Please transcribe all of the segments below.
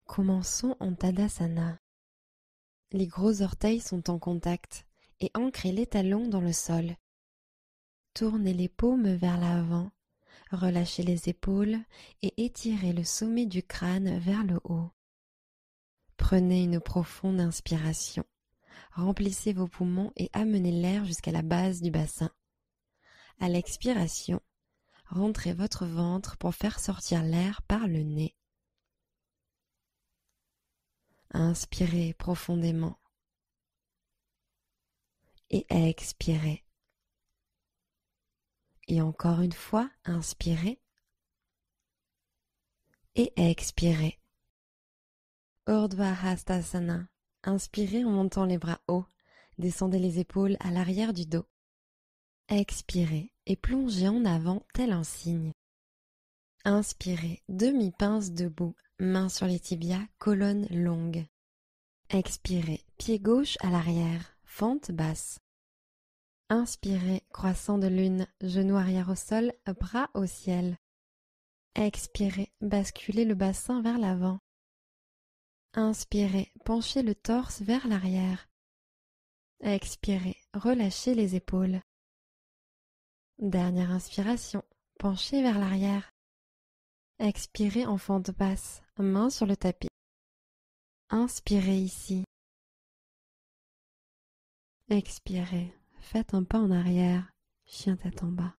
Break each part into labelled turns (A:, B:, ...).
A: Commençons en Tadasana. Les gros orteils sont en contact et ancrez les talons dans le sol. Tournez les paumes vers l'avant, relâchez les épaules et étirez le sommet du crâne vers le haut. Prenez une profonde inspiration. Remplissez vos poumons et amenez l'air jusqu'à la base du bassin. À l'expiration, rentrez votre ventre pour faire sortir l'air par le nez. Inspirez profondément et expirez. Et encore une fois, inspirez et expirez. Urdhva Hastasana. Inspirez en montant les bras hauts. Descendez les épaules à l'arrière du dos. Expirez et plongez en avant tel un cygne. Inspirez, demi-pince debout, mains sur les tibias, colonne longue. Expirez, pied gauche à l'arrière, fente basse. Inspirez, croissant de lune, genou arrière au sol, bras au ciel. Expirez, basculez le bassin vers l'avant. Inspirez, penchez le torse vers l'arrière. Expirez, relâchez les épaules. Dernière inspiration, penchez vers l'arrière. Expirez en fente basse, main sur le tapis. Inspirez ici. Expirez, faites un pas en arrière, chien tête en bas.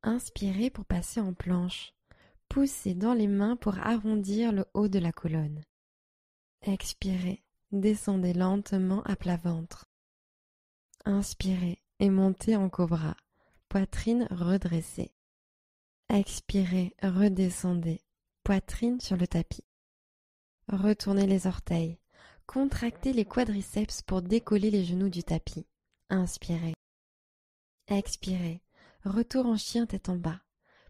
A: Inspirez pour passer en planche. Poussez dans les mains pour arrondir le haut de la colonne. Expirez, descendez lentement à plat ventre. Inspirez et montez en cobra, poitrine redressée. Expirez, redescendez, poitrine sur le tapis. Retournez les orteils, contractez les quadriceps pour décoller les genoux du tapis. Inspirez. Expirez, retour en chien tête en bas,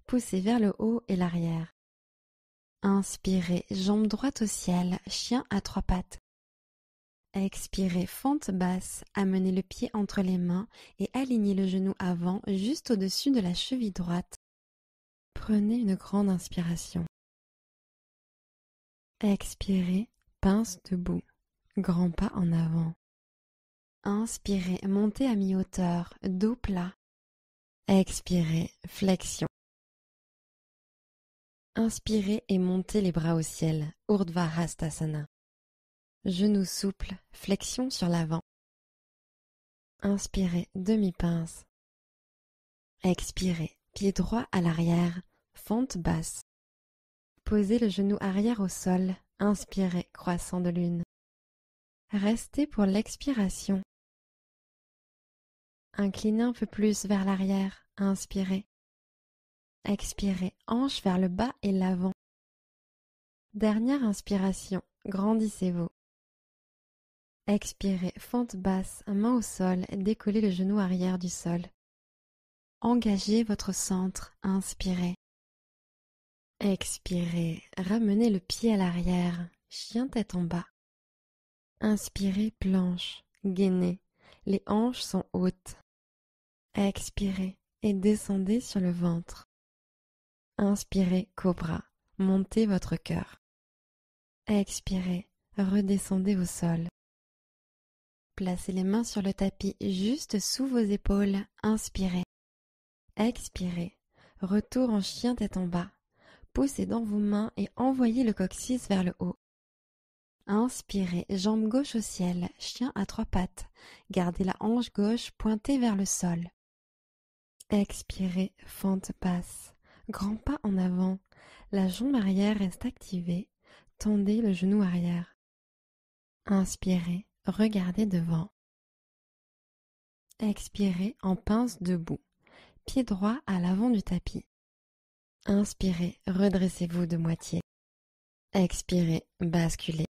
A: poussez vers le haut et l'arrière. Inspirez, jambe droite au ciel, chien à trois pattes. Expirez, fente basse, amenez le pied entre les mains et alignez le genou avant juste au-dessus de la cheville droite. Prenez une grande inspiration. Expirez, pince debout, grand pas en avant. Inspirez, montez à mi-hauteur, dos plat. Expirez, flexion. Inspirez et montez les bras au ciel, Urdhva Hastasana. Genoux souples, flexion sur l'avant. Inspirez, demi-pince. Expirez, pied droit à l'arrière, fente basse. Posez le genou arrière au sol, inspirez, croissant de lune. Restez pour l'expiration. Inclinez un peu plus vers l'arrière, inspirez. Expirez, hanche vers le bas et l'avant. Dernière inspiration, grandissez-vous. Expirez, fente basse, main au sol, décollez le genou arrière du sol. Engagez votre centre, inspirez. Expirez, ramenez le pied à l'arrière, chien tête en bas. Inspirez, planche, gainez, les hanches sont hautes. Expirez et descendez sur le ventre. Inspirez, cobra, montez votre cœur. Expirez, redescendez au sol. Placez les mains sur le tapis juste sous vos épaules, inspirez. Expirez, retour en chien tête en bas. Poussez dans vos mains et envoyez le coccyx vers le haut. Inspirez, jambe gauche au ciel, chien à trois pattes. Gardez la hanche gauche pointée vers le sol. Expirez, fente basse, grand pas en avant. La jambe arrière reste activée. Tendez le genou arrière. Inspirez, regardez devant. Expirez en pince debout. Pied droit à l'avant du tapis. Inspirez, redressez-vous de moitié. Expirez, basculez.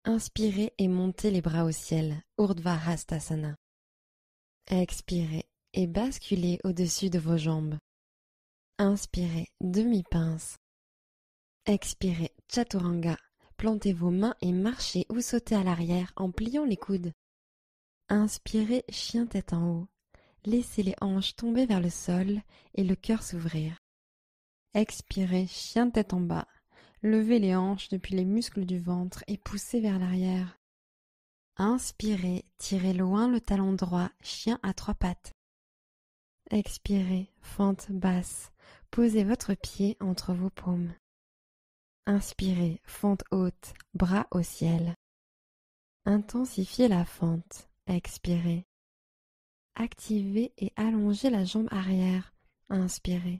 A: Inspirez et montez les bras au ciel, Urdhva Hastasana. Expirez et basculez au-dessus de vos jambes. Inspirez, demi-pince. Expirez, Chaturanga. Plantez vos mains et marchez ou sautez à l'arrière en pliant les coudes. Inspirez, chien tête en haut. Laissez les hanches tomber vers le sol et le cœur s'ouvrir. Expirez, chien tête en bas. Levez les hanches depuis les muscles du ventre et poussez vers l'arrière. Inspirez, tirez loin le talon droit, chien à 3 pattes. Expirez, fente basse, posez votre pied entre vos paumes. Inspirez, fente haute, bras au ciel. Intensifiez la fente, expirez. Activez et allongez la jambe arrière, inspirez.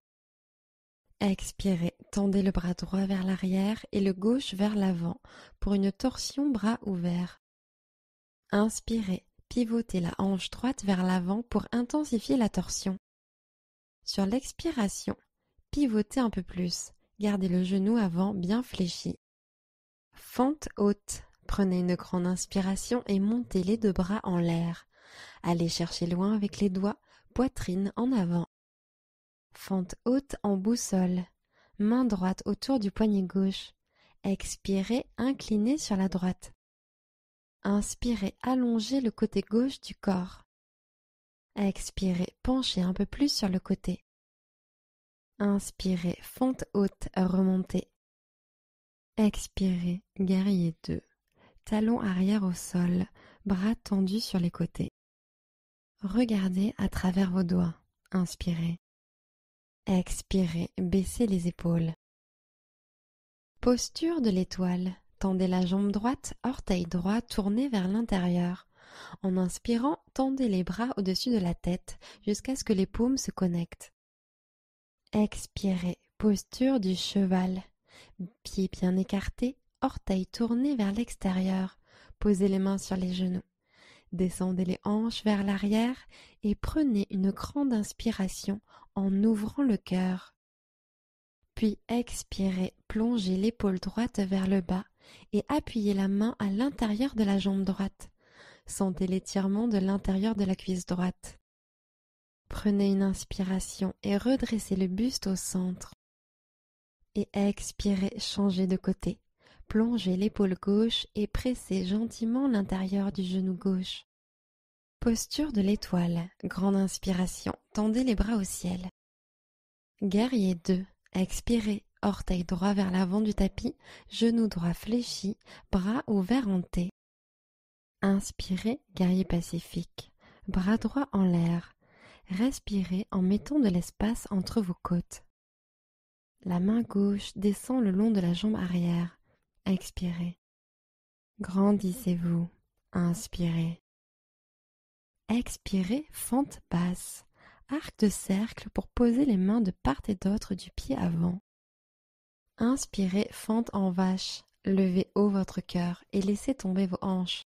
A: Expirez, tendez le bras droit vers l'arrière et le gauche vers l'avant pour une torsion bras ouverts. Inspirez, pivotez la hanche droite vers l'avant pour intensifier la torsion. Sur l'expiration, pivotez un peu plus, gardez le genou avant bien fléchi. Fente haute, prenez une grande inspiration et montez les 2 bras en l'air. Allez chercher loin avec les doigts, poitrine en avant. Fente haute en boussole, main droite autour du poignet gauche. Expirez, inclinez sur la droite. Inspirez, allongez le côté gauche du corps. Expirez, penchez un peu plus sur le côté. Inspirez, fente haute, remontez. Expirez, guerrier 2. Talons arrière au sol, bras tendus sur les côtés. Regardez à travers vos doigts. Inspirez. Expirez, baissez les épaules. Posture de l'étoile. Tendez la jambe droite, orteil droit tourné vers l'intérieur. En inspirant, tendez les bras au-dessus de la tête jusqu'à ce que les paumes se connectent. Expirez, posture du cheval. Pieds bien écartés, orteils tournés vers l'extérieur. Posez les mains sur les genoux. Descendez les hanches vers l'arrière et prenez une grande inspiration en ouvrant le cœur. Puis expirez, plongez l'épaule droite vers le bas et appuyez la main à l'intérieur de la jambe droite. Sentez l'étirement de l'intérieur de la cuisse droite. Prenez une inspiration et redressez le buste au centre. Et expirez, changez de côté. Plongez l'épaule gauche et pressez gentiment l'intérieur du genou gauche. Posture de l'étoile. Grande inspiration. Tendez les bras au ciel. Guerrier 2. Expirez. Orteil droit vers l'avant du tapis. Genou droit fléchi. Bras ouverts en T. Inspirez. Guerrier pacifique. Bras droit en l'air. Respirez en mettant de l'espace entre vos côtes. La main gauche descend le long de la jambe arrière. Expirez. Grandissez-vous. Inspirez. Expirez, fente basse. Arc de cercle pour poser les mains de part et d'autre du pied avant. Inspirez, fente en vache. Levez haut votre cœur et laissez tomber vos hanches.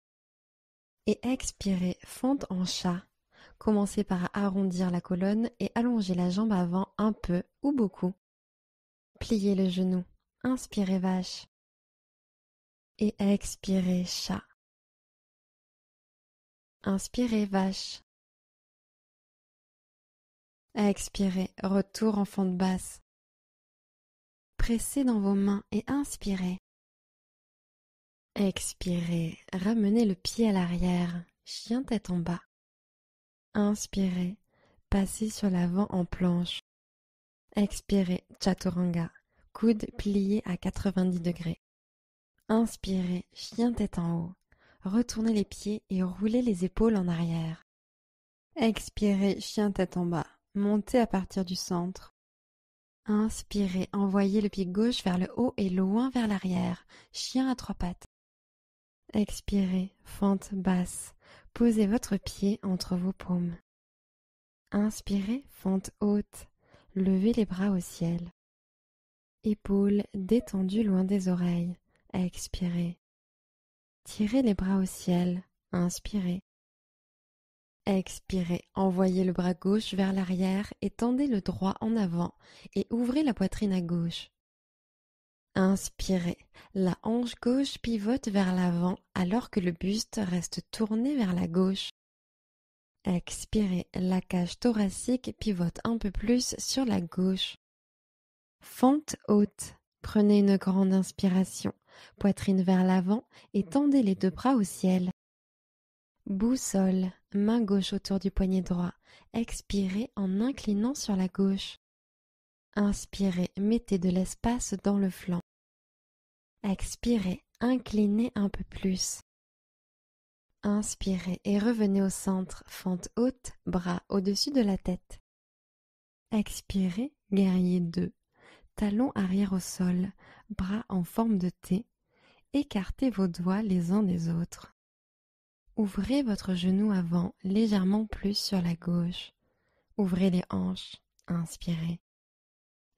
A: Et expirez, fente en chat. Commencez par arrondir la colonne et allonger la jambe avant un peu ou beaucoup. Pliez le genou. Inspirez vache. Et expirez chat. Inspirez vache. Expirez, retour en fente basse. Pressez dans vos mains et inspirez. Expirez, ramenez le pied à l'arrière, chien tête en bas. Inspirez, passez sur l'avant en planche. Expirez, chaturanga, coude plié à 90 degrés. Inspirez, chien tête en haut. Retournez les pieds et roulez les épaules en arrière. Expirez, chien tête en bas. Montez à partir du centre. Inspirez, envoyez le pied gauche vers le haut et loin vers l'arrière. Chien à 3 pattes. Expirez, fente basse. Posez votre pied entre vos paumes. Inspirez, fente haute. Levez les bras au ciel. Épaules détendues loin des oreilles. Expirez. Tirez les bras au ciel. Inspirez. Expirez, envoyez le bras gauche vers l'arrière et tendez le droit en avant et ouvrez la poitrine à gauche. Inspirez, la hanche gauche pivote vers l'avant alors que le buste reste tourné vers la gauche. Expirez, la cage thoracique pivote un peu plus sur la gauche. Fente haute, prenez une grande inspiration, poitrine vers l'avant et tendez les 2 bras au ciel. Boussole, main gauche autour du poignet droit. Expirez en inclinant sur la gauche. Inspirez, mettez de l'espace dans le flanc. Expirez, inclinez un peu plus. Inspirez et revenez au centre, fente haute, bras au-dessus de la tête. Expirez, guerrier 2. Talons arrière au sol, bras en forme de T. Écartez vos doigts les uns des autres. Ouvrez votre genou avant, légèrement plus sur la gauche. Ouvrez les hanches. Inspirez.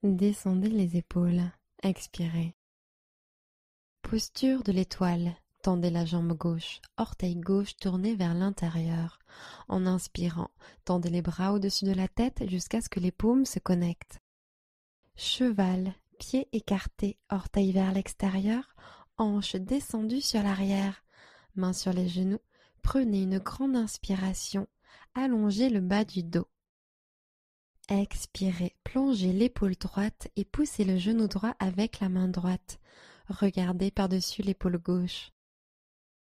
A: Descendez les épaules. Expirez. Posture de l'étoile. Tendez la jambe gauche, orteil gauche tourné vers l'intérieur. En inspirant, tendez les bras au-dessus de la tête jusqu'à ce que les paumes se connectent. Cheval, pieds écartés, orteils vers l'extérieur, hanches descendues sur l'arrière, mains sur les genoux. Prenez une grande inspiration, allongez le bas du dos. Expirez, plongez l'épaule droite et poussez le genou droit avec la main droite. Regardez par-dessus l'épaule gauche.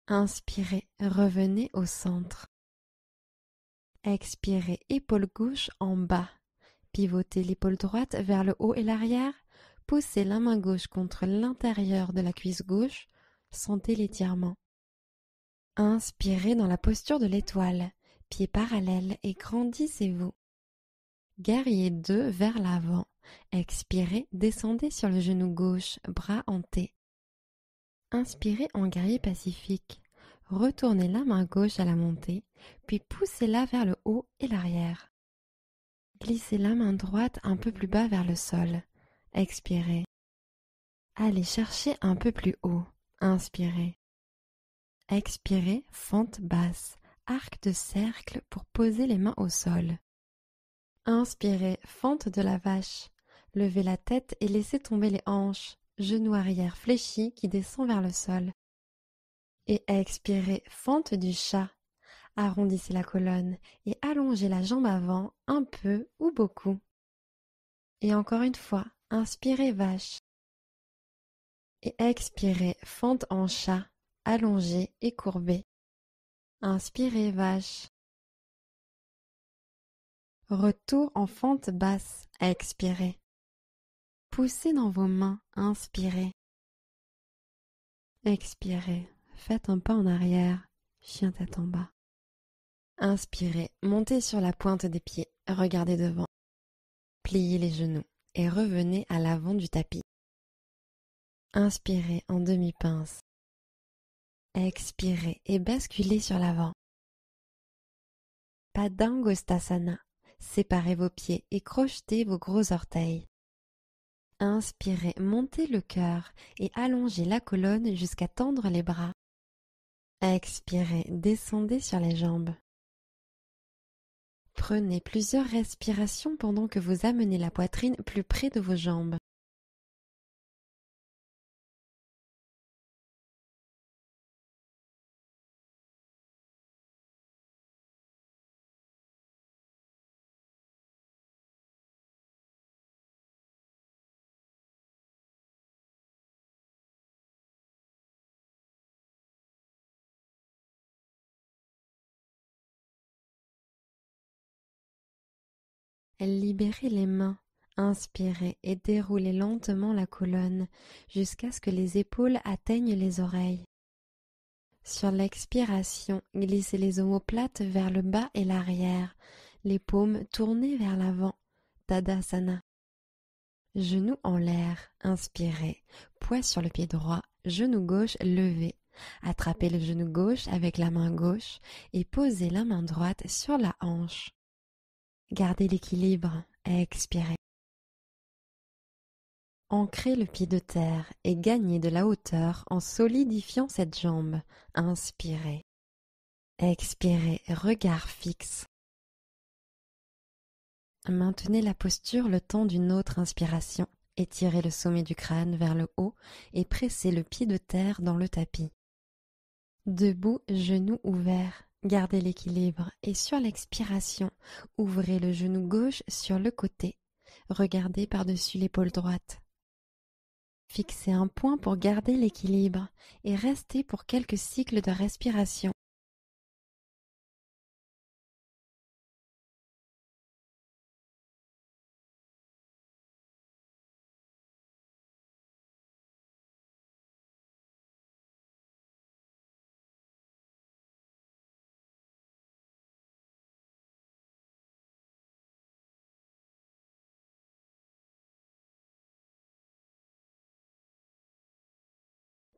A: Inspirez, revenez au centre. Expirez, épaule gauche en bas. Pivotez l'épaule droite vers le haut et l'arrière. Poussez la main gauche contre l'intérieur de la cuisse gauche. Sentez l'étirement. Inspirez dans la posture de l'étoile. Pieds parallèles et grandissez-vous. Guerrier 2 vers l'avant. Expirez, descendez sur le genou gauche, bras en T. Inspirez en guerrier pacifique. Retournez la main gauche à la montée, puis poussez-la vers le haut et l'arrière. Glissez la main droite un peu plus bas vers le sol. Expirez. Allez chercher un peu plus haut. Inspirez. Expirez, fente basse, arc de cercle pour poser les mains au sol. Inspirez, fente de la vache. Levez la tête et laissez tomber les hanches, genoux arrière fléchis qui descend vers le sol. Et expirez, fente du chat. Arrondissez la colonne et allongez la jambe avant un peu ou beaucoup. Et encore une fois, inspirez vache. Et expirez, fente en chat, allongée et courbée. Inspirez vache. Retour en fente basse, expirez. Poussez dans vos mains, inspirez. Expirez, faites un pas en arrière, chien tête en bas. Inspirez, montez sur la pointe des pieds, regardez devant. Pliez les genoux et revenez à l'avant du tapis. Inspirez en demi-pince. Expirez et basculez sur l'avant. Padangusthasana. Séparez vos pieds et crochetez vos gros orteils. Inspirez, montez le cœur et allongez la colonne jusqu'à tendre les bras. Expirez, descendez sur les jambes. Prenez plusieurs respirations pendant que vous amenez la poitrine plus près de vos jambes. Libérez les mains. Inspirez et déroulez lentement la colonne jusqu'à ce que les épaules atteignent les oreilles. Sur l'expiration, glissez les omoplates vers le bas et l'arrière, les paumes tournées vers l'avant. Tadasana. Genoux en l'air, inspirez, poids sur le pied droit, genou gauche levé. Attrapez le genou gauche avec la main gauche et posez la main droite sur la hanche. Gardez l'équilibre, expirez. Ancrez le pied de terre et gagnez de la hauteur en solidifiant cette jambe. Inspirez. Expirez, regard fixe. Maintenez la posture le temps d'une autre inspiration. Étirez le sommet du crâne vers le haut et pressez le pied de terre dans le tapis. Debout, genoux ouverts. Gardez l'équilibre et sur l'expiration, ouvrez le genou gauche sur le côté. Regardez par-dessus l'épaule droite. Fixez un point pour garder l'équilibre et restez pour quelques cycles de respiration.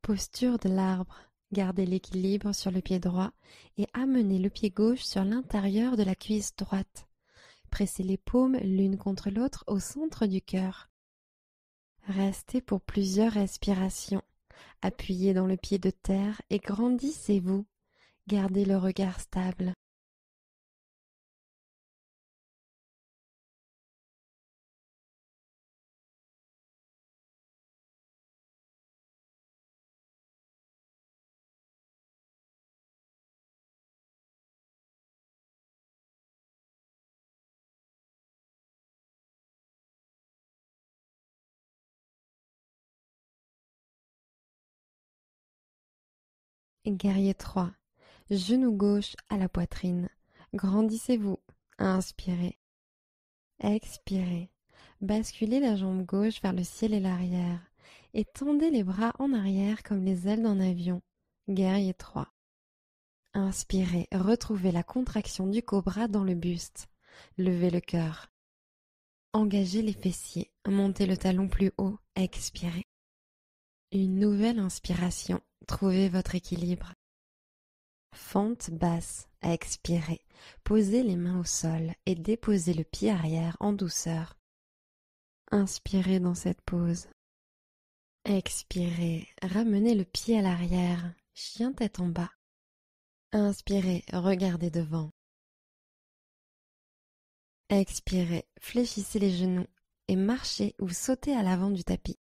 A: Posture de l'arbre. Gardez l'équilibre sur le pied droit et amenez le pied gauche sur l'intérieur de la cuisse droite. Pressez les paumes l'une contre l'autre au centre du cœur. Restez pour plusieurs respirations. Appuyez dans le pied de terre et grandissez-vous. Gardez le regard stable. Guerrier 3. Genou gauche à la poitrine. Grandissez-vous. Inspirez. Expirez. Basculez la jambe gauche vers le ciel et l'arrière. Et tendez les bras en arrière comme les ailes d'un avion. Guerrier 3. Inspirez. Retrouvez la contraction du cobra dans le buste. Levez le cœur. Engagez les fessiers. Montez le talon plus haut. Expirez. Une nouvelle inspiration. Trouvez votre équilibre. Fente basse, expirez. Posez les mains au sol et déposez le pied arrière en douceur. Inspirez dans cette pose. Expirez, ramenez le pied à l'arrière, chien tête en bas. Inspirez, regardez devant. Expirez, fléchissez les genoux et marchez ou sautez à l'avant du tapis.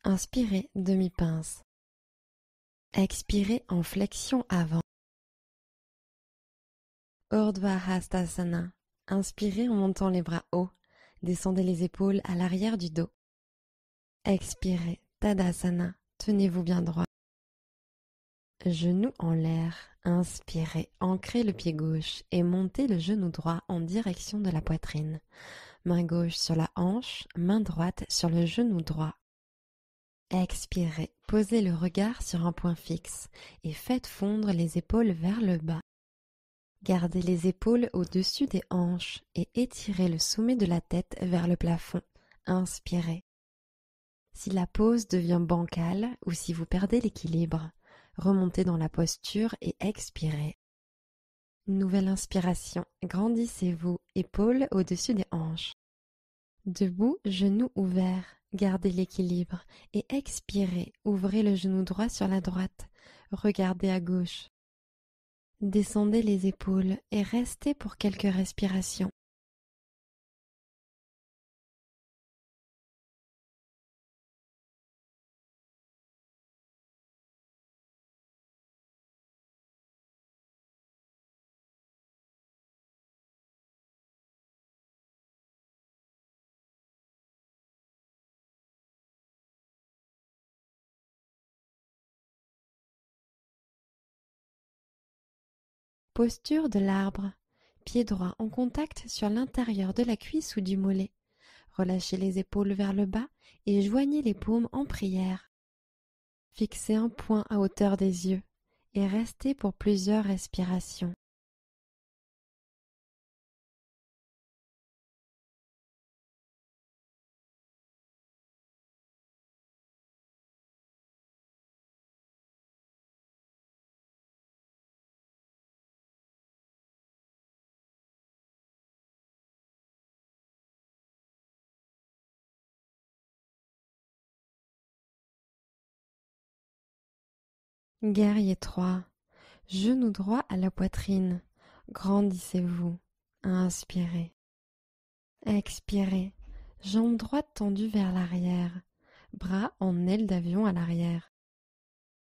A: Inspirez, demi-pince. Expirez en flexion avant. Urdhva Hastasana. Inspirez en montant les bras hauts. Descendez les épaules à l'arrière du dos. Expirez, Tadasana. Tenez-vous bien droit. Genou en l'air. Inspirez, ancrez le pied gauche et montez le genou droit en direction de la poitrine. Main gauche sur la hanche, main droite sur le genou droit. Expirez, posez le regard sur un point fixe et faites fondre les épaules vers le bas. Gardez les épaules au-dessus des hanches et étirez le sommet de la tête vers le plafond. Inspirez. Si la pose devient bancale ou si vous perdez l'équilibre, remontez dans la posture et expirez. Nouvelle inspiration, grandissez-vous, épaules au-dessus des hanches. Debout, genoux ouverts, gardez l'équilibre et expirez, ouvrez le genou droit sur la droite, regardez à gauche. Descendez les épaules et restez pour quelques respirations. Posture de l'arbre. Pied droit en contact sur l'intérieur de la cuisse ou du mollet. Relâchez les épaules vers le bas et joignez les paumes en prière. Fixez un point à hauteur des yeux et restez pour plusieurs respirations. Guerrier 3. Genou droit à la poitrine. Grandissez-vous. Inspirez. Expirez. Jambe droite tendue vers l'arrière. Bras en aile d'avion à l'arrière.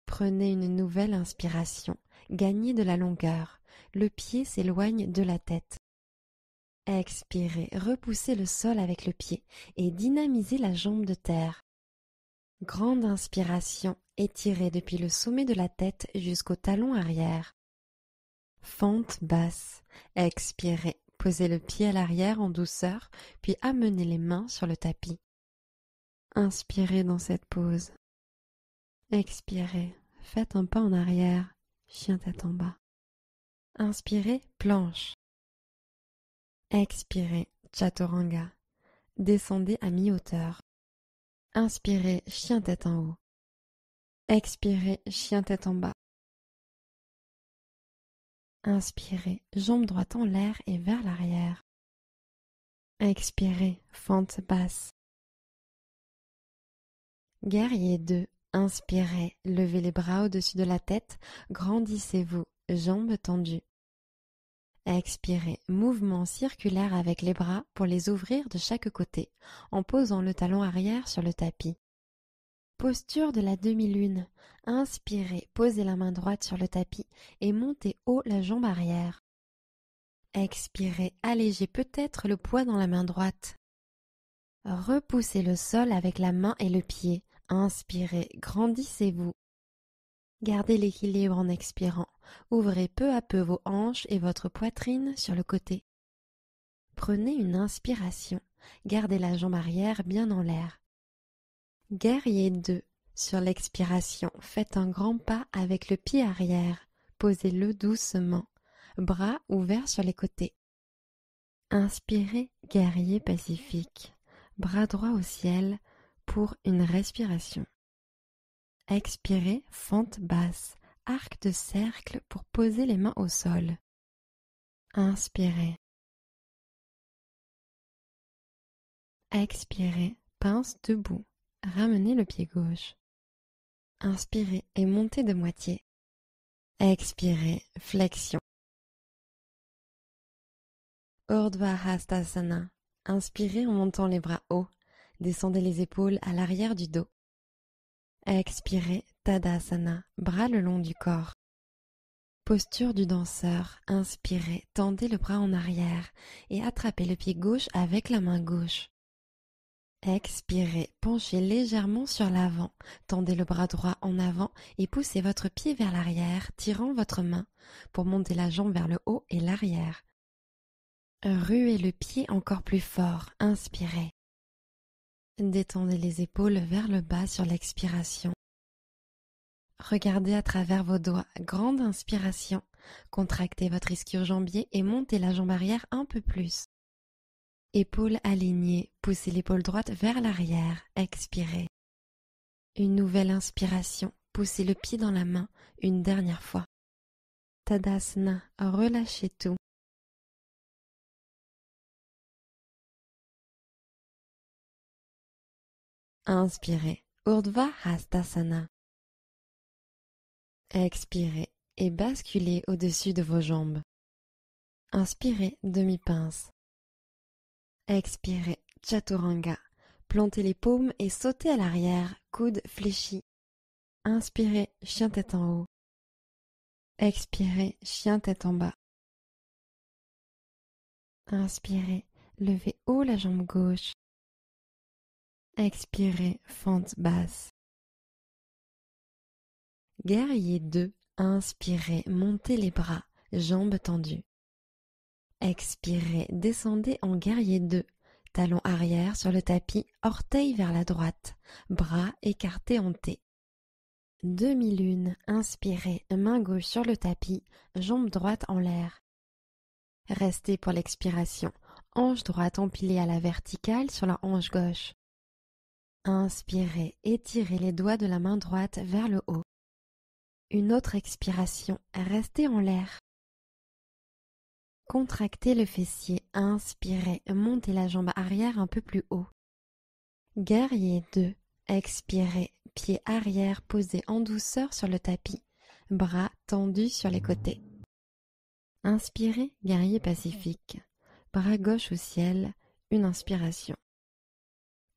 A: Prenez une nouvelle inspiration. Gagnez de la longueur. Le pied s'éloigne de la tête. Expirez. Repoussez le sol avec le pied et dynamisez la jambe de terre. Grande inspiration. Étirez depuis le sommet de la tête jusqu'au talon arrière. Fente basse. Expirez. Posez le pied à l'arrière en douceur, puis amenez les mains sur le tapis. Inspirez dans cette pose. Expirez. Faites un pas en arrière, chien tête en bas. Inspirez, planche. Expirez, chaturanga. Descendez à mi-hauteur. Inspirez, chien tête en haut. Expirez, chien tête en bas. Inspirez, jambe droite en l'air et vers l'arrière. Expirez, fente basse. Guerrier 2. Inspirez, levez les bras au-dessus de la tête, grandissez-vous, jambes tendues. Expirez, mouvement circulaire avec les bras pour les ouvrir de chaque côté, en posant le talon arrière sur le tapis. Posture de la demi-lune. Inspirez, posez la main droite sur le tapis et montez haut la jambe arrière. Expirez, allégez peut-être le poids dans la main droite. Repoussez le sol avec la main et le pied. Inspirez, grandissez-vous. Gardez l'équilibre en expirant. Ouvrez peu à peu vos hanches et votre poitrine sur le côté. Prenez une inspiration. Gardez la jambe arrière bien en l'air. Guerrier 2. Sur l'expiration, faites un grand pas avec le pied arrière. Posez-le doucement. Bras ouverts sur les côtés. Inspirez, guerrier pacifique. Bras droit au ciel pour une respiration. Expirez, fente basse. Arc de cercle pour poser les mains au sol. Inspirez. Expirez, pince debout. Ramenez le pied gauche. Inspirez et montez de moitié. Expirez, flexion. Urdhva Hastasana. Inspirez en montant les bras hauts. Descendez les épaules à l'arrière du dos. Expirez, Tadasana, bras le long du corps. Posture du danseur. Inspirez, tendez le bras en arrière et attrapez le pied gauche avec la main gauche. Expirez, penchez légèrement sur l'avant, tendez le bras droit en avant et poussez votre pied vers l'arrière, tirant votre main pour monter la jambe vers le haut et l'arrière. Ruez le pied encore plus fort, inspirez. Détendez les épaules vers le bas sur l'expiration. Regardez à travers vos doigts, grande inspiration. Contractez votre ischio-jambier et montez la jambe arrière un peu plus. Épaules alignées, poussez l'épaule droite vers l'arrière, expirez. Une nouvelle inspiration, poussez le pied dans la main une dernière fois. Tadasana, relâchez tout. Inspirez, Urdhva Hastasana. Expirez et basculez au-dessus de vos jambes. Inspirez, demi-pince. Expirez, Chaturanga. Plantez les paumes et sautez à l'arrière, coudes fléchis. Inspirez, chien tête en haut. Expirez, chien tête en bas. Inspirez, levez haut la jambe gauche. Expirez, fente basse. Guerrier 2. Inspirez, montez les bras, jambes tendues. Expirez, descendez en guerrier 2. Talon arrière sur le tapis, orteil vers la droite, bras écartés en T. Demi-lune, inspirez, main gauche sur le tapis, jambe droite en l'air. Restez pour l'expiration, hanche droite empilée à la verticale sur la hanche gauche. Inspirez, étirez les doigts de la main droite vers le haut. Une autre expiration, restez en l'air. Contractez le fessier, inspirez, montez la jambe arrière un peu plus haut. Guerrier 2, expirez, pied arrière posé en douceur sur le tapis, bras tendus sur les côtés. Inspirez, guerrier pacifique, bras gauche au ciel, une inspiration.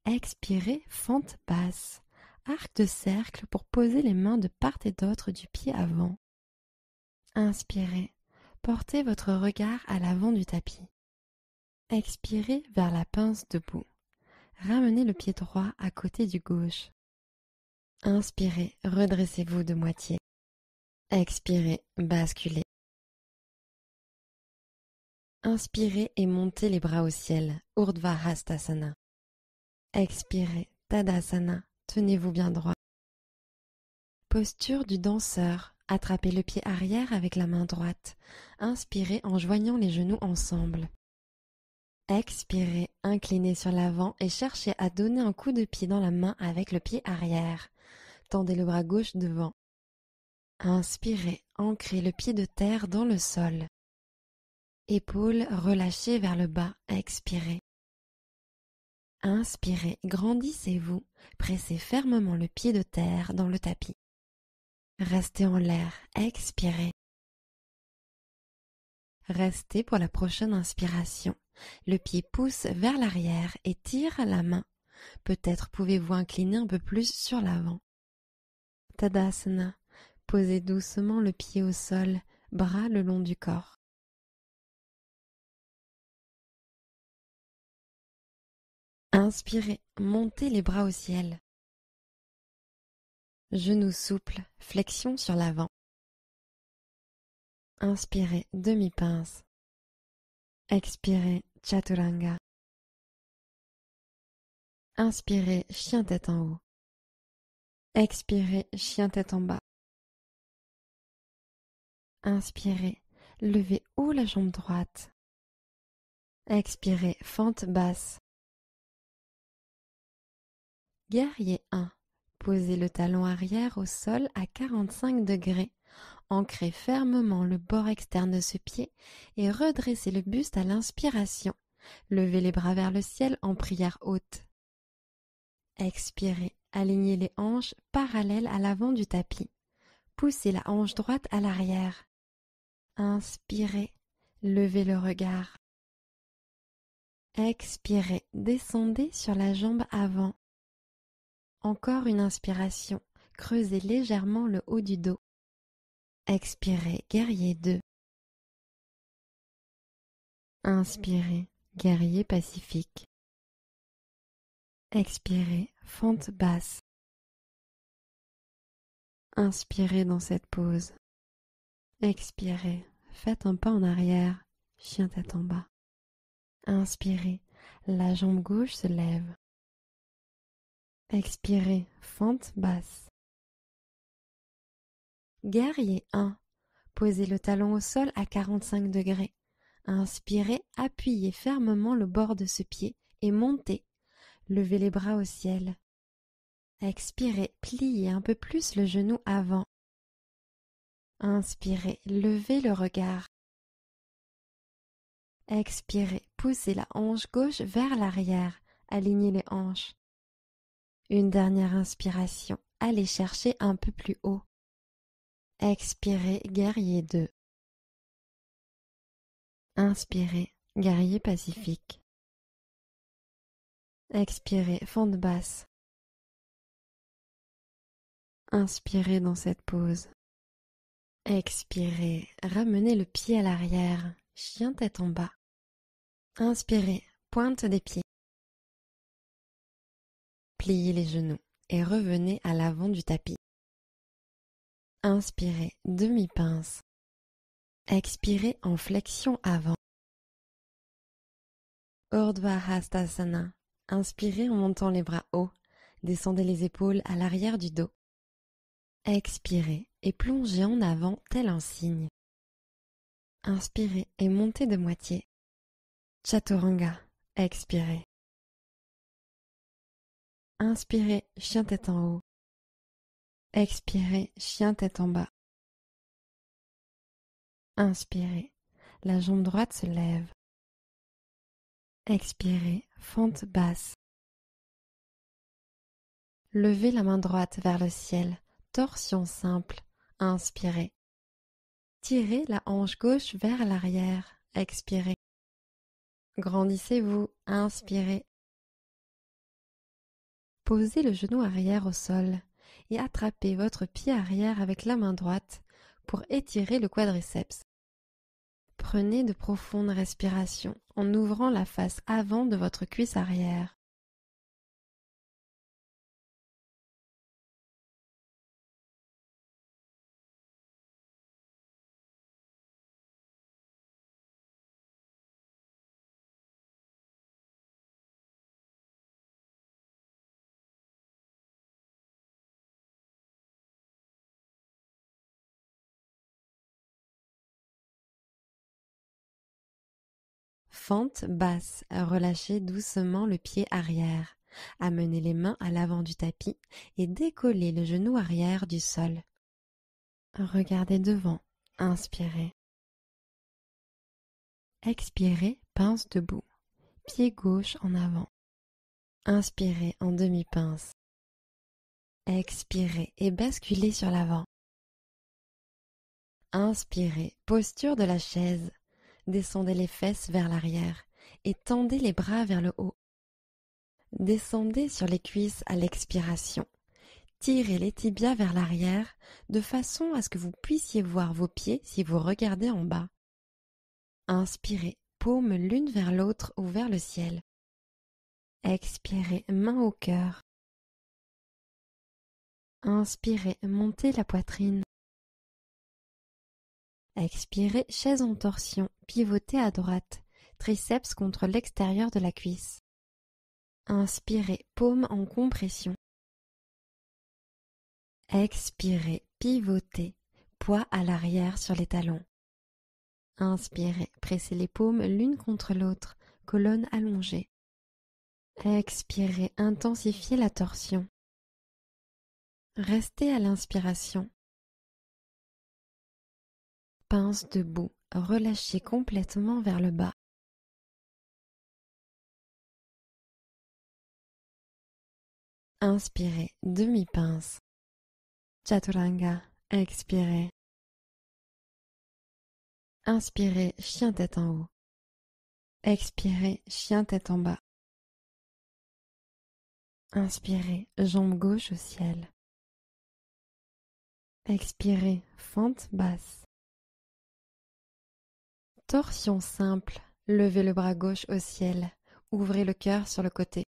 A: Expirez, fente basse, arc de cercle pour poser les mains de part et d'autre du pied avant. Inspirez, portez votre regard à l'avant du tapis. Expirez vers la pince debout. Ramenez le pied droit à côté du gauche. Inspirez, redressez-vous de moitié. Expirez, basculez. Inspirez et montez les bras au ciel, Urdhva Hastasana. Expirez, Tadasana, tenez-vous bien droit. Posture du danseur, attrapez le pied arrière avec la main droite. Inspirez en joignant les genoux ensemble. Expirez, inclinez sur l'avant et cherchez à donner un coup de pied dans la main avec le pied arrière. Tendez le bras gauche devant. Inspirez, ancrez le pied de terre dans le sol. Épaules relâchées vers le bas, expirez. Inspirez, grandissez-vous, pressez fermement le pied de terre dans le tapis. Restez en l'air, expirez. Restez pour la prochaine inspiration. Le pied pousse vers l'arrière et tire la main. Peut-être pouvez-vous incliner un peu plus sur l'avant. Tadasana. Posez doucement le pied au sol, bras le long du corps. Inspirez, montez les bras au ciel. Genoux souples, flexion sur l'avant. Inspirez, demi-pince. Expirez, chaturanga. Inspirez, chien tête en haut. Expirez, chien tête en bas. Inspirez, levez haut la jambe droite. Expirez, fente basse. Guerrier 1. Posez le talon arrière au sol à 45 degrés. Ancrez fermement le bord externe de ce pied et redressez le buste à l'inspiration. Levez les bras vers le ciel en prière haute. Expirez, alignez les hanches parallèles à l'avant du tapis. Poussez la hanche droite à l'arrière. Inspirez, levez le regard. Expirez, descendez sur la jambe avant. Encore une inspiration, creusez légèrement le haut du dos. Expirez, guerrier 2. Inspirez, guerrier pacifique. Expirez, fente basse. Inspirez dans cette pose. Expirez, faites un pas en arrière, chien tête en bas. Inspirez, la jambe gauche se lève. Expirez, fente basse. Guerrier 1. Posez le talon au sol à 45 degrés. Inspirez, appuyez fermement le bord de ce pied et montez. Levez les bras au ciel. Expirez, pliez un peu plus le genou avant. Inspirez, levez le regard. Expirez, poussez la hanche gauche vers l'arrière. Alignez les hanches. Une dernière inspiration. Allez chercher un peu plus haut. Expirez, guerrier 2. Inspirez, guerrier pacifique. Expirez, fente basse. Inspirez dans cette pose. Expirez, ramenez le pied à l'arrière, chien tête en bas. Inspirez, pointe des pieds. Pliez les genoux et revenez à l'avant du tapis. Inspirez, demi-pince. Expirez en flexion avant. Urdhva Hastasana. Inspirez en montant les bras hauts. Descendez les épaules à l'arrière du dos. Expirez et plongez en avant tel un cygne. Inspirez et montez de moitié. Chaturanga. Expirez. Inspirez, chien tête en haut. Expirez, chien tête en bas. Inspirez, la jambe droite se lève. Expirez, fente basse. Levez la main droite vers le ciel, torsion simple. Inspirez. Tirez la hanche gauche vers l'arrière. Expirez. Grandissez-vous. Inspirez. Posez le genou arrière au sol et attrapez votre pied arrière avec la main droite pour étirer le quadriceps. Prenez de profondes respirations en ouvrant la face avant de votre cuisse arrière. Fente basse, relâchez doucement le pied arrière. Amenez les mains à l'avant du tapis et décollez le genou arrière du sol. Regardez devant. Inspirez. Expirez, pince debout. Pied gauche en avant. Inspirez en demi-pince. Expirez et basculez sur l'avant. Inspirez, posture de la chaise. Descendez les fesses vers l'arrière et tendez les bras vers le haut. Descendez sur les cuisses à l'expiration. Tirez les tibias vers l'arrière de façon à ce que vous puissiez voir vos pieds si vous regardez en bas. Inspirez, paumes l'une vers l'autre ou vers le ciel. Expirez, main au cœur. Inspirez, montez la poitrine. Expirez, chaise en torsion, pivotez à droite, triceps contre l'extérieur de la cuisse. Inspirez, paume en compression. Expirez, pivotez, poids à l'arrière sur les talons. Inspirez, pressez les paumes l'une contre l'autre, colonne allongée. Expirez, intensifiez la torsion. Restez à l'inspiration. Pince debout, relâchez complètement vers le bas. Inspirez, demi-pince. Chaturanga, expirez. Inspirez, chien tête en haut. Expirez, chien tête en bas. Inspirez, jambe gauche au ciel. Expirez, fente basse. Torsion simple, levez le bras gauche au ciel, ouvrez le cœur sur le côté.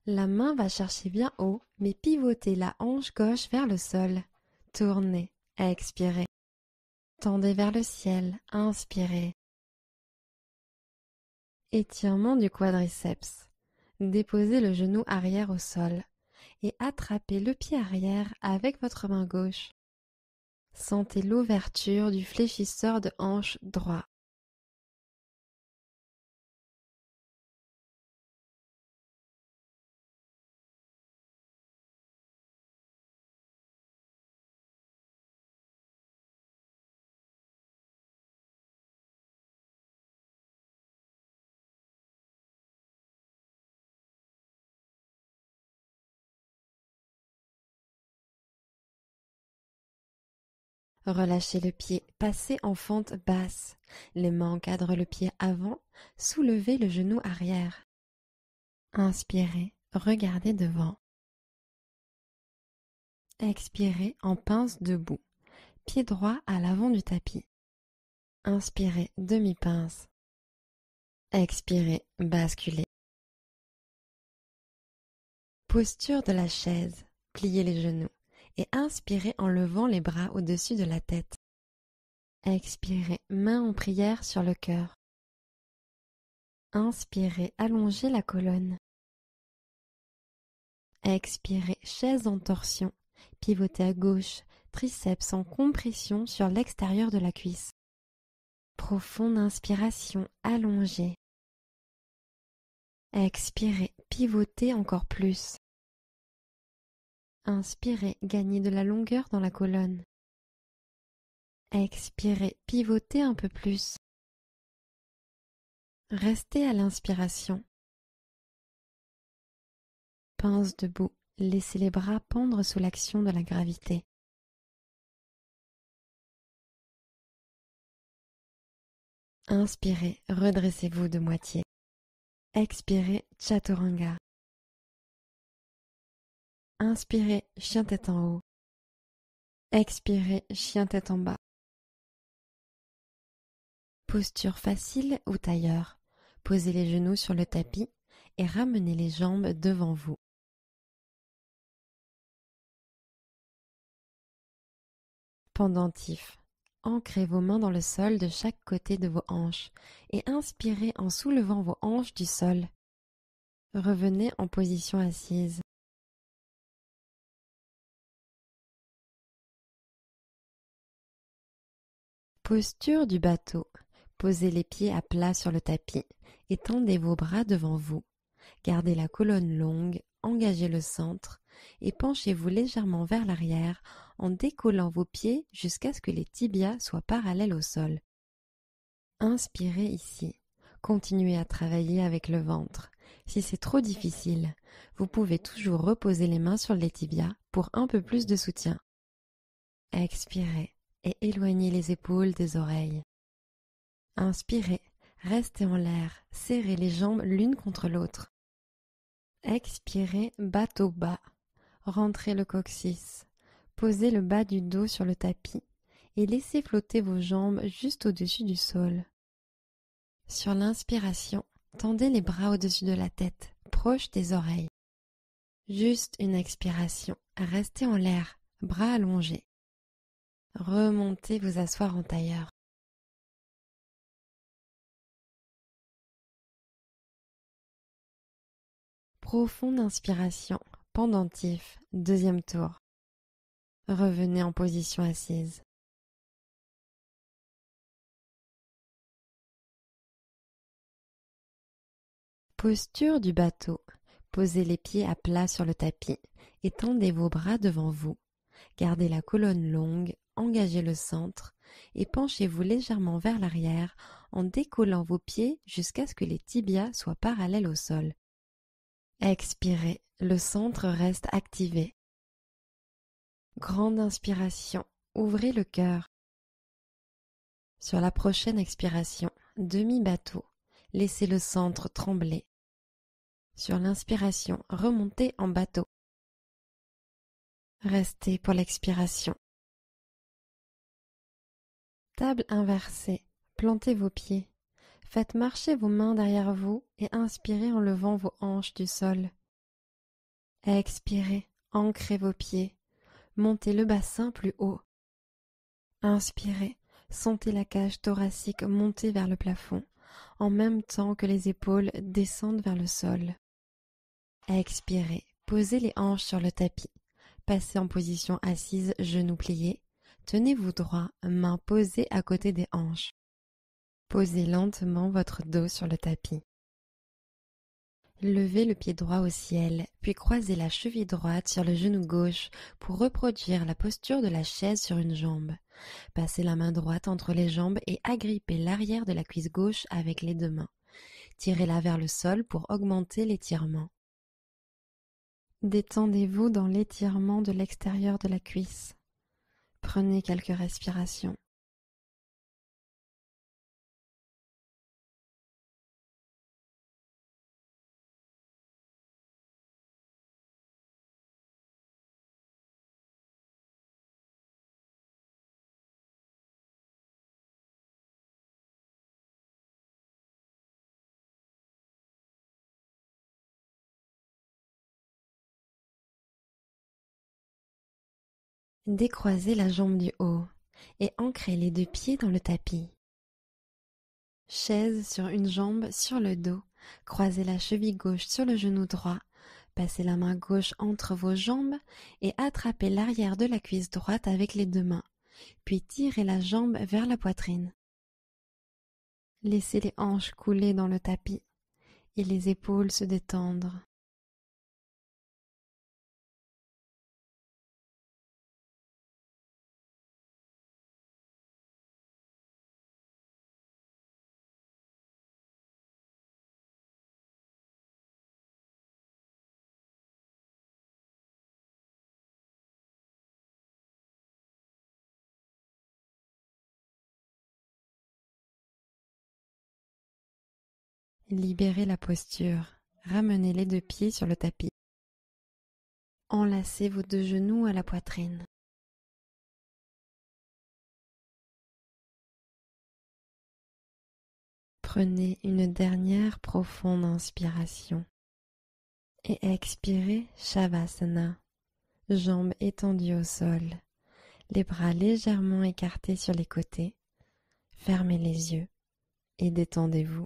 A: La main va chercher bien haut, mais pivotez la hanche gauche vers le sol. Tournez, expirez. Tendez vers le ciel, inspirez. Étirement du quadriceps. Déposez le genou arrière au sol et attrapez le pied arrière avec votre main gauche. Sentez l'ouverture du fléchisseur de hanche droit. Relâchez le pied, passez en fente basse. Les mains encadrent le pied avant, soulevez le genou arrière. Inspirez, regardez devant. Expirez en pince debout, pied droit à l'avant du tapis. Inspirez, demi-pince. Expirez, basculez. Posture de la chaise, pliez les genoux et inspirez en levant les bras au-dessus de la tête. Expirez, main en prière sur le cœur. Inspirez, allongez la colonne. Expirez, chaise en torsion, pivotez à gauche, triceps en compression sur l'extérieur de la cuisse. Profonde inspiration, allongée. Expirez, pivotez encore plus. Inspirez, gagnez de la longueur dans la colonne. Expirez, pivotez un peu plus. Restez à l'inspiration. Pince debout, laissez les bras pendre sous l'action de la gravité. Inspirez, redressez-vous de moitié. Expirez, chaturanga. Inspirez, chien tête en haut. Expirez, chien tête en bas. Posture facile ou tailleur. Posez les genoux sur le tapis et ramenez les jambes devant vous. Pendentif. Ancrez vos mains dans le sol de chaque côté de vos hanches et inspirez en soulevant vos hanches du sol. Revenez en position assise. Posture du bateau. Posez les pieds à plat sur le tapis et tendez vos bras devant vous. Gardez la colonne longue, engagez le centre et penchez-vous légèrement vers l'arrière en décollant vos pieds jusqu'à ce que les tibias soient parallèles au sol. Inspirez ici. Continuez à travailler avec le ventre. Si c'est trop difficile, vous pouvez toujours reposer les mains sur les tibias pour un peu plus de soutien. Expirez et éloignez les épaules des oreilles. Inspirez, restez en l'air, serrez les jambes l'une contre l'autre. Expirez, bateau bas. Rentrez le coccyx. Posez le bas du dos sur le tapis et laissez flotter vos jambes juste au-dessus du sol. Sur l'inspiration, tendez les bras au-dessus de la tête, proche des oreilles. Juste une expiration, restez en l'air, bras allongés. Remontez vous asseoir en tailleur. Profonde inspiration, pendentif, deuxième tour. Revenez en position assise. Posture du bateau. Posez les pieds à plat sur le tapis et tendez vos bras devant vous. Gardez la colonne longue, engagez le centre et penchez-vous légèrement vers l'arrière en décollant vos pieds jusqu'à ce que les tibias soient parallèles au sol. Expirez, le centre reste activé. Grande inspiration, ouvrez le cœur. Sur la prochaine expiration, demi-bateau, laissez le centre trembler. Sur l'inspiration, remontez en bateau. Restez pour l'expiration. Table inversée, plantez vos pieds. Faites marcher vos mains derrière vous et inspirez en levant vos hanches du sol. Expirez, ancrez vos pieds. Montez le bassin plus haut. Inspirez, sentez la cage thoracique monter vers le plafond, en même temps que les épaules descendent vers le sol. Expirez, posez les hanches sur le tapis. Passez en position assise, genoux pliés. Tenez-vous droit, mains posées à côté des hanches. Posez lentement votre dos sur le tapis. Levez le pied droit au ciel, puis croisez la cheville droite sur le genou gauche pour reproduire la posture de la chaise sur une jambe. Passez la main droite entre les jambes et agrippez l'arrière de la cuisse gauche avec les deux mains. Tirez-la vers le sol pour augmenter l'étirement. Détendez-vous dans l'étirement de l'extérieur de la cuisse. Prenez quelques respirations. Décroisez la jambe du haut et ancrez les deux pieds dans le tapis. Chaise sur une jambe sur le dos, croisez la cheville gauche sur le genou droit, passez la main gauche entre vos jambes et attrapez l'arrière de la cuisse droite avec les deux mains, puis tirez la jambe vers la poitrine. Laissez les hanches couler dans le tapis et les épaules se détendre. Libérez la posture, ramenez les deux pieds sur le tapis. Enlacez vos deux genoux à la poitrine. Prenez une dernière profonde inspiration et expirez Shavasana, jambes étendues au sol, les bras légèrement écartés sur les côtés. Fermez les yeux et détendez-vous.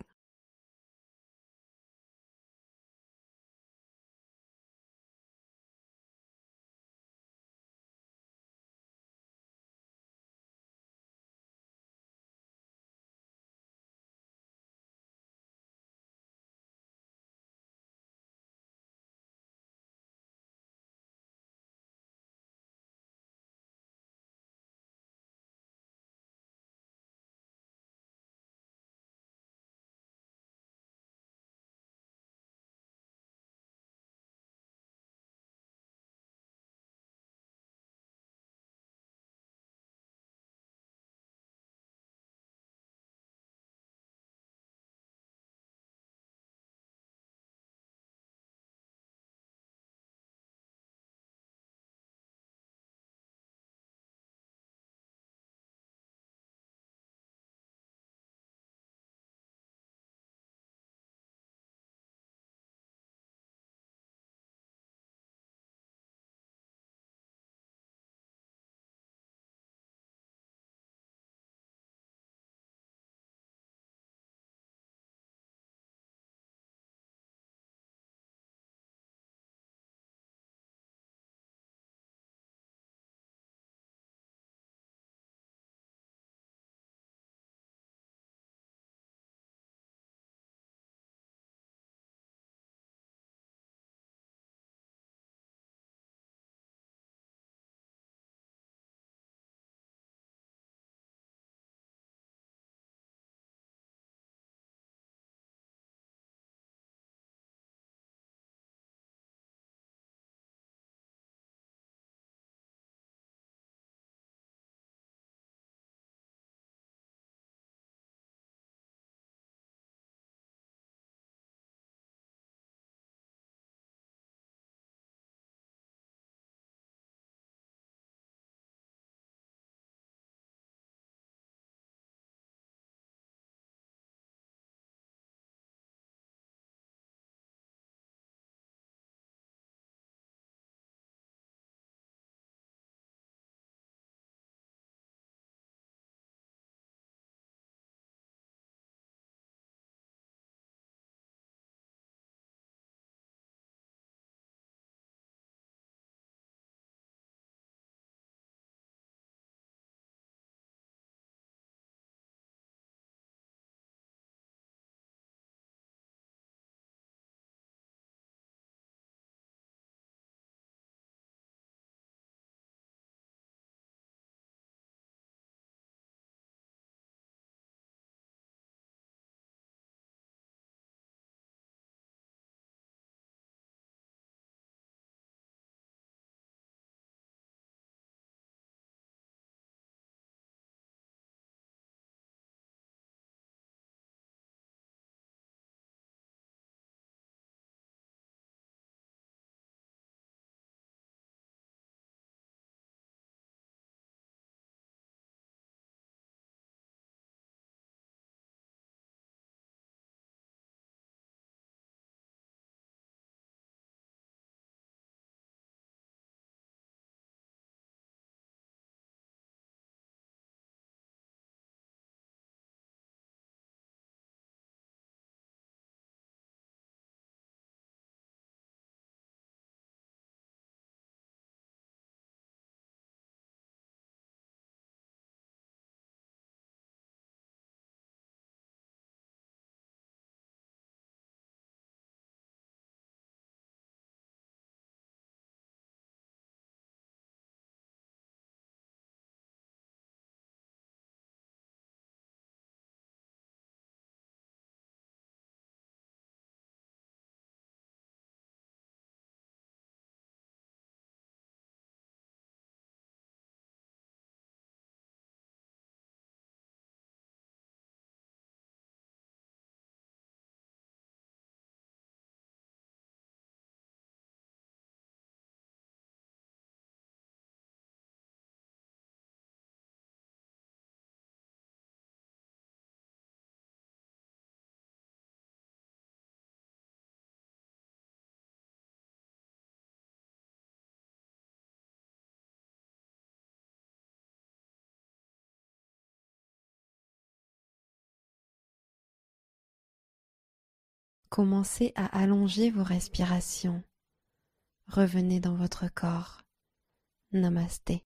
A: Commencez à allonger vos respirations. Revenez dans votre corps. Namasté.